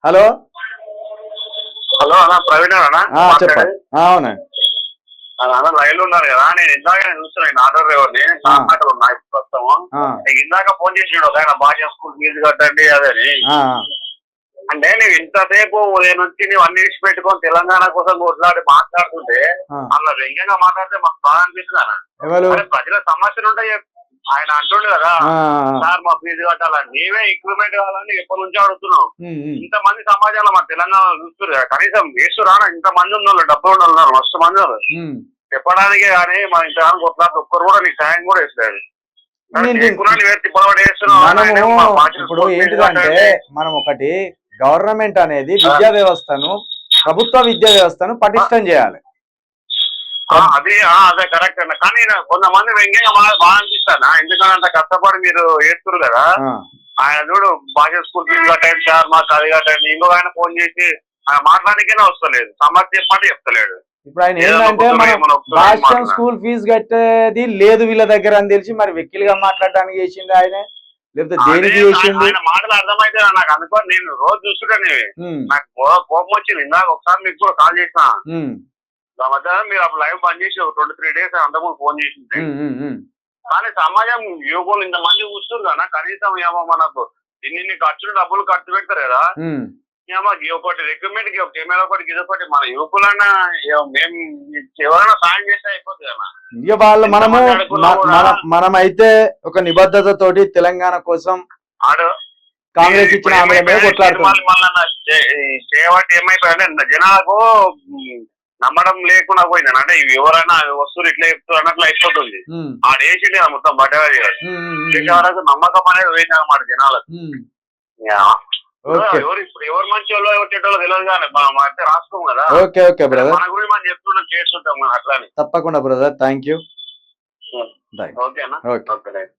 Hello. Hello అన్న ప్రవీణ్ అన్న చెప్పండి. అవునా అన్న లైవ్ లో ఉన్నారు కదా. నేను ఇందాక చూస్తున్నాను ఆటో డ్రైవర్ని మాటలు ఉన్నాయి ప్రస్తుతం. ఇందాక ఫోన్ చేసినాడు ఒక ఆయన బాగా స్కూల్ ఫీజు కట్టండి అదని. అంటే నువ్వు ఇంతసేపు ఉదయం నుంచి నువ్వు అన్ని ఇచ్చి పెట్టుకొని తెలంగాణ కోసం మాట్లాడుతుంటే అలా వ్యంగ్యంగా మాట్లాడితే మాకు బాగా అనిపిస్తుంది అన్న. ప్రజల సమస్యలు ఉంటాయి. ఆయన అంటుండే కదా సార్ మా ఫీజు కట్టాలని. నీవే ఇంక్రిమెంట్ కావాలని ఎప్పటి నుంచో అడుగుతున్నావు. ఇంతమంది సమాజంలో మన తెలంగాణలో చూస్తున్నారు కదా. కనీసం వేస్తురా ఇంతమంది ఉన్నారు, డబ్బులు ఉన్నారు, మస్తు మంది ఉన్నారు చెప్పడానికే. కానీ మన ఇంతకాలం కొట్లాడు ఒక్కరు కూడా నీకు సాయం కూడా ఇస్తారు. ఇప్పుడు ఏంటిదంటే మనం ఒకటి గవర్నమెంట్ అనేది విద్యా వ్యవస్థను, ప్రభుత్వ విద్యా వ్యవస్థను పటిష్టం చేయాలి. అది అదే కరెక్ట్ అన్న. కానీ కొంతమంది వ్యంగ్యంగా బాగా అనిపిస్తానా. ఎందుకంటే అంత కష్టపడి మీరు వేస్తున్నారు కదా. ఆయన చూడు భాష స్కూల్ ఫీజు కట్టండి సార్ మాకు అది కట్టండి. ఇంకొక ఆయన ఫోన్ చేసి ఆయన మాట్లాడడానికైనా వస్తలేదు, సమస్య చెప్పండి చెప్తలేడు. ఇప్పుడు ఆయన ఏంటంటే భాష స్కూల్ ఫీజు కట్టేది లేదు వీళ్ళ దగ్గర అని తెలిసి మరి వెక్కిలిగా మాట్లాడడానికి చేసింది ఆయన, లేకపోతే దేనికి చేసింది ఆయన మాటలు అర్థమైతే నాకు అనుకో. నేను రోజు చూస్తుంటాను, నాకు కోపం వచ్చింది. ఇందాక ఒకసారి మీకు కూడా కాల్ చేసిన మధ్య. మీరు అప్పుడు లైవ్ బంద్ చేసి ఒక 2-3 డేస్ అంతకుముందు ఫోన్ చేసింది. కానీ సమాజం యువకులు ఇంతమంది చూస్తున్నారు కదా. కనీసం ఏమో మనకు ఇన్ని ఖర్చులు డబ్బులు ఖర్చు పెడతారు కదా. ఒకటి రిక్రూట్మెంట్ కి ఒక కెమెరా ఒకటి ఇదొకటి మన యువకులన్నా మేము ఎవరైనా సాయం చేస్తే అయిపోతుంది కదా. ఇక వాళ్ళు మనమైతే ఒక నిబద్ధత తోటి తెలంగాణ కోసం కాంగ్రెస్ ఇచ్చిన చేయబట్టి ఏమైపోయాయంటే జనాలకు నమ్మడం లేకుండా పోయిందని. అంటే ఎవరైనా వస్తువులు ఇట్లా చెప్తారు అన్నట్లు అయిపోతుంది. ఆడేసింది కదా మొత్తం బట్టగాది చేసే వరకు నమ్మకం అనేది పోయింది అన్నమాట జనాలకు. ఎవరు మంచి వాళ్ళు వచ్చేటోళ్ళు తెలియదు కానీ అంటే రాసుకోం కదా. మన గురించి మనం చెప్తున్నాం చేస్తుంటాం మనం అట్లానే. తప్పకుండా బ్రదర్, థ్యాంక్ యూ. ఓకే అన్న. ఓకే.